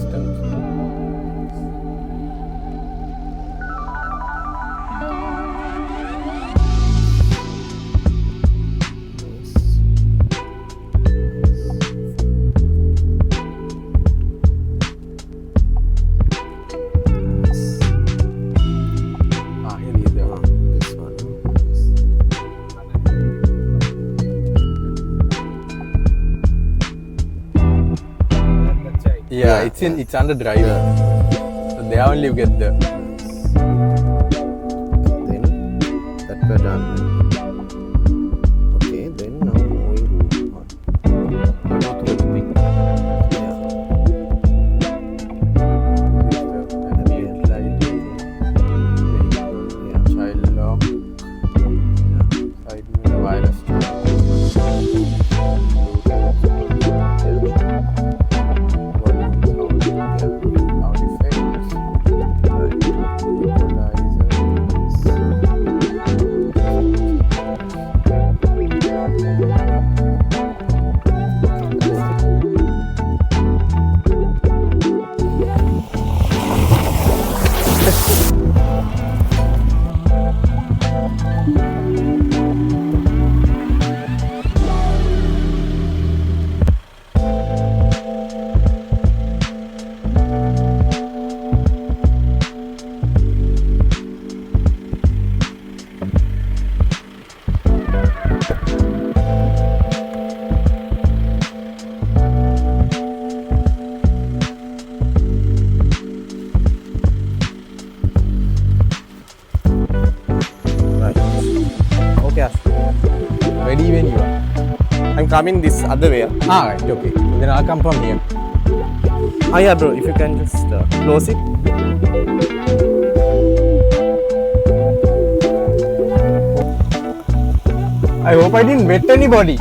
distance. Here is the one. This one. Yeah, it's under driver. So there only you get the. Then that we're done. Okay, then now moving on. Go through the thing. Yeah. Ambient lighting, child lock, side mirror, wireless sound effects, Right. Okay, Ash. ready when you are. I'm coming this other way. Right, okay. Then I'll come from here. Ah, yeah, bro. If you can just close it. I hope I didn't wet anybody.